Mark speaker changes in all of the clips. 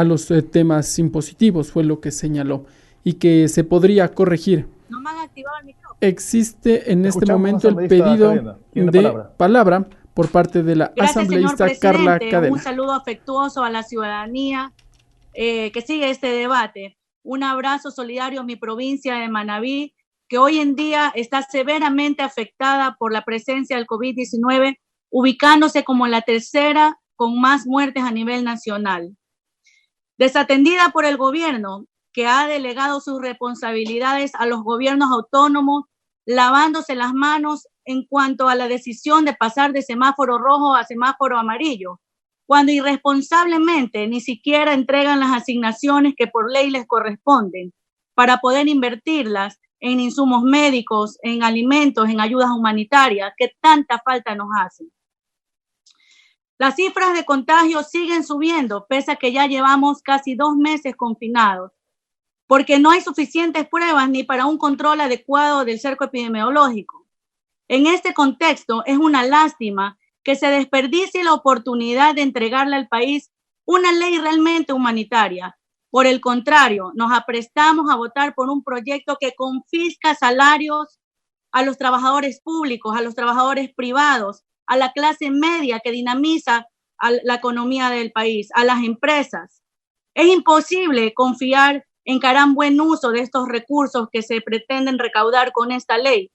Speaker 1: a los temas impositivos, fue lo que señaló, y que se podría corregir.
Speaker 2: No me han activado el micrófono.
Speaker 1: Existe en este
Speaker 3: Escuchamos,
Speaker 1: momento el
Speaker 3: asambleísta
Speaker 1: pedido
Speaker 3: Cadena. ¿Tiene
Speaker 1: de
Speaker 3: palabra?
Speaker 1: palabra por parte de la
Speaker 2: Gracias, señor
Speaker 1: asambleísta Carla
Speaker 2: presidente.
Speaker 1: Cadena.
Speaker 2: Un saludo afectuoso a la ciudadanía que sigue este debate. Un abrazo solidario a mi provincia de Manabí, que hoy en día está severamente afectada por la presencia del COVID-19, ubicándose como la tercera con más muertes a nivel nacional. Desatendida por el gobierno, que ha delegado sus responsabilidades a los gobiernos autónomos, lavándose las manos en cuanto a la decisión de pasar de semáforo rojo a semáforo amarillo, cuando irresponsablemente ni siquiera entregan las asignaciones que por ley les corresponden para poder invertirlas en insumos médicos, en alimentos, en ayudas humanitarias, que tanta falta nos hacen. Las cifras de contagio siguen subiendo, pese a que ya llevamos casi 2 meses confinados, porque no hay suficientes pruebas ni para un control adecuado del cerco epidemiológico. En este contexto, es una lástima que se desperdicie la oportunidad de entregarle al país una ley realmente humanitaria. Por el contrario, nos aprestamos a votar por un proyecto que confisca salarios a los trabajadores públicos, a los trabajadores privados, a la clase media que dinamiza la economía del país, a las empresas. Es imposible confiar en que harán buen uso de estos recursos que se pretenden recaudar con esta ley,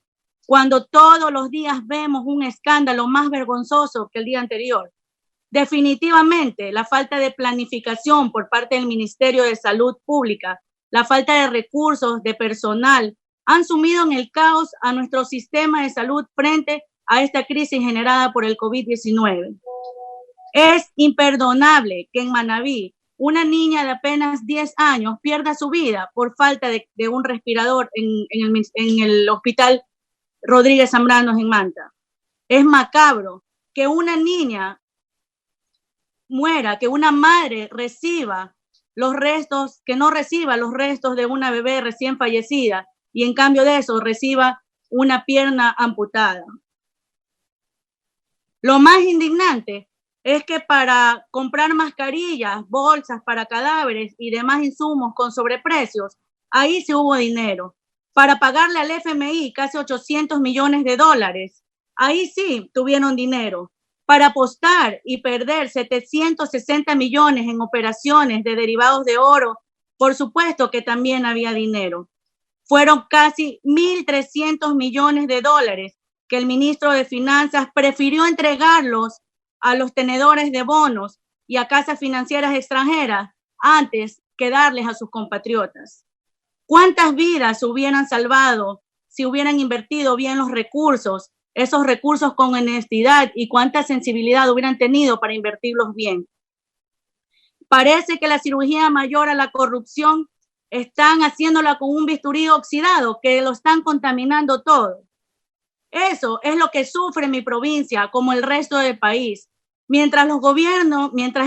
Speaker 2: cuando todos los días vemos un escándalo más vergonzoso que el día anterior. Definitivamente, la falta de planificación por parte del Ministerio de Salud Pública, la falta de recursos, de personal, han sumido en el caos a nuestro sistema de salud frente a esta crisis generada por el COVID-19. Es imperdonable que en Manabí una niña de apenas 10 años pierda su vida por falta de un respirador en el hospital Rodríguez Zambrano en Manta. Es macabro que una niña muera, que una madre reciba los restos, que no reciba los restos de una bebé recién fallecida y en cambio de eso reciba una pierna amputada. Lo más indignante es que para comprar mascarillas, bolsas para cadáveres y demás insumos con sobreprecios, ahí sí hubo dinero. Para pagarle al FMI casi 800 millones de dólares, ahí sí tuvieron dinero. Para apostar y perder 760 millones en operaciones de derivados de oro, por supuesto que también había dinero. Fueron casi 1.300 millones de dólares que el ministro de Finanzas prefirió entregarlos a los tenedores de bonos y a casas financieras extranjeras antes que darles a sus compatriotas. ¿Cuántas vidas se hubieran salvado si hubieran invertido bien los recursos, esos recursos con honestidad, y cuánta sensibilidad hubieran tenido para invertirlos bien? Parece que la cirugía mayor a la corrupción están haciéndola con un bisturí oxidado, que lo están contaminando todo. Eso es lo que sufre mi provincia, como el resto del país. Mientras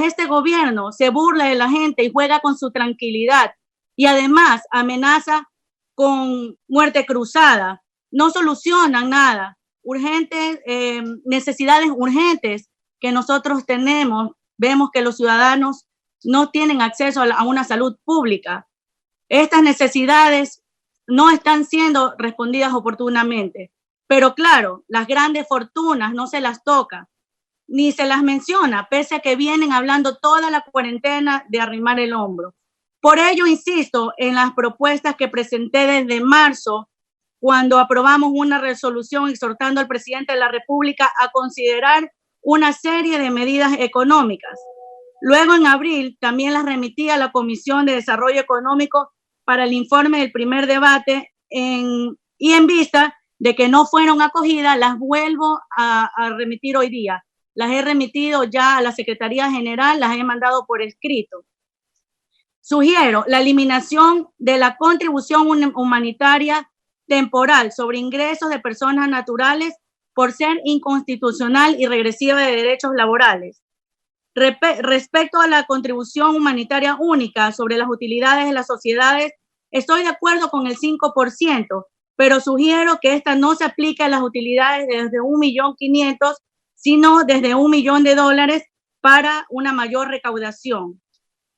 Speaker 2: este gobierno se burla de la gente y juega con su tranquilidad y además amenaza con muerte cruzada, no solucionan nada. Necesidades urgentes que nosotros tenemos, vemos que los ciudadanos no tienen acceso a una salud pública. Estas necesidades no están siendo respondidas oportunamente. Pero claro, las grandes fortunas no se las toca, ni se las menciona, pese a que vienen hablando toda la cuarentena de arrimar el hombro. Por ello, insisto en las propuestas que presenté desde marzo, cuando aprobamos una resolución exhortando al presidente de la República a considerar una serie de medidas económicas. Luego, en abril, también las remití a la Comisión de Desarrollo Económico para el informe del primer debate y en vista de que no fueron acogidas, las vuelvo a remitir hoy día. Las he remitido ya a la Secretaría General, las he mandado por escrito. Sugiero la eliminación de la contribución humanitaria temporal sobre ingresos de personas naturales por ser inconstitucional y regresiva de derechos laborales. Respecto a la contribución humanitaria única sobre las utilidades de las sociedades, estoy de acuerdo con el 5%, pero sugiero que esta no se aplique a las utilidades desde 1.500.000, sino desde $1 millón para una mayor recaudación.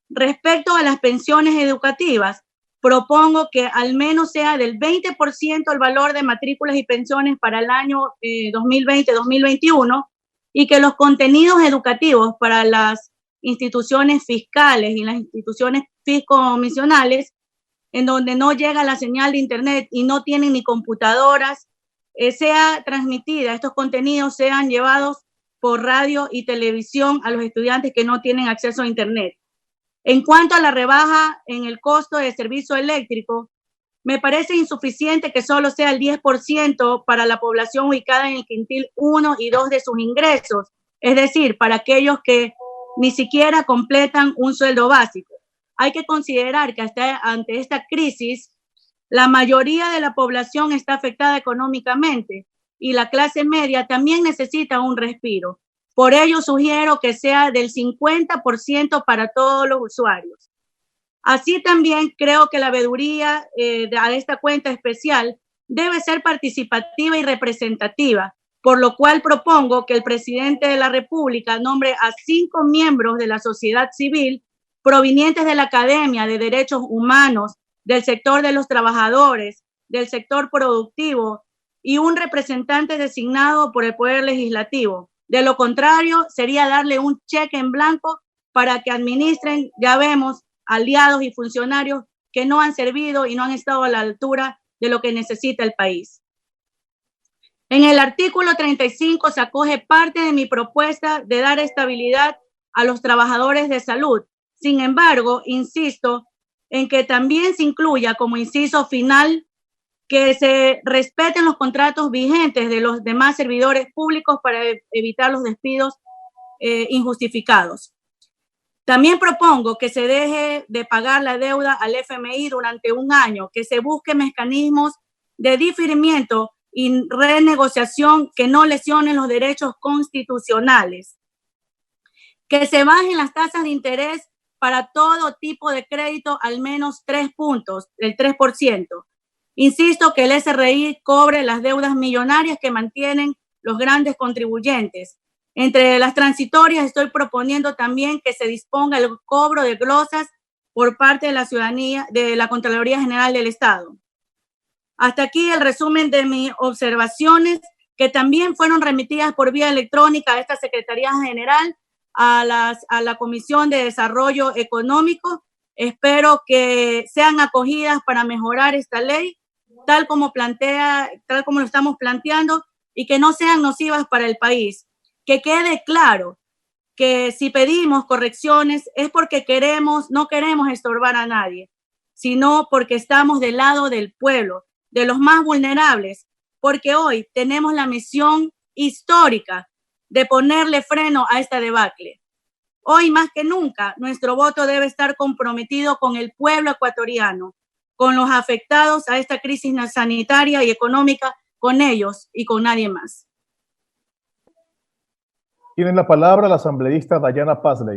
Speaker 2: Respecto a las pensiones educativas, propongo que al menos sea del 20% el valor de matrículas y pensiones para el año 2020-2021 y que los contenidos educativos para las instituciones fiscales y las instituciones fiscomisionales, en donde no llega la señal de internet y no tienen ni computadoras, sea transmitida, estos contenidos sean llevados por radio y televisión a los estudiantes que no tienen acceso a internet. En cuanto a la rebaja en el costo de servicio eléctrico, me parece insuficiente que solo sea el 10% para la población ubicada en el quintil 1 y 2 de sus ingresos, es decir, para aquellos que ni siquiera completan un sueldo básico. Hay que considerar que ante esta crisis, la mayoría de la población está afectada económicamente y la clase media también necesita un respiro. Por ello, sugiero que sea del 50% para todos los usuarios. Así también creo que la veeduría de esta cuenta especial debe ser participativa y representativa, por lo cual propongo que el presidente de la República nombre a 5 miembros de la sociedad civil provenientes de la Academia de Derechos Humanos, del sector de los trabajadores, del sector productivo y un representante designado por el Poder Legislativo. De lo contrario, sería darle un cheque en blanco para que administren, ya vemos, aliados y funcionarios que no han servido y no han estado a la altura de lo que necesita el país. En el artículo 35 se acoge parte de mi propuesta de dar estabilidad a los trabajadores de salud. Sin embargo, insisto en que también se incluya como inciso final que se respeten los contratos vigentes de los demás servidores públicos para evitar los despidos injustificados. También propongo que se deje de pagar la deuda al FMI durante un año, que se busquen mecanismos de diferimiento y renegociación que no lesionen los derechos constitucionales, que se bajen las tasas de interés para todo tipo de crédito al menos 3 puntos, el 3%. Insisto que el SRI cobre las deudas millonarias que mantienen los grandes contribuyentes. Entre las transitorias estoy proponiendo también que se disponga el cobro de glosas por parte de la ciudadanía, de la Contraloría General del Estado. Hasta aquí el resumen de mis observaciones, que también fueron remitidas por vía electrónica a esta Secretaría General, a la Comisión de Desarrollo Económico. Espero que sean acogidas para mejorar esta ley, tal como lo estamos planteando, y que no sean nocivas para el país. Que quede claro que si pedimos correcciones es porque no queremos estorbar a nadie, sino porque estamos del lado del pueblo, de los más vulnerables, porque hoy tenemos la misión histórica de ponerle freno a esta debacle. Hoy más que nunca, nuestro voto debe estar comprometido con el pueblo ecuatoriano, con los afectados a esta crisis sanitaria y económica, con ellos y con nadie más.
Speaker 3: Tiene la palabra la asambleísta Dayana Pazley.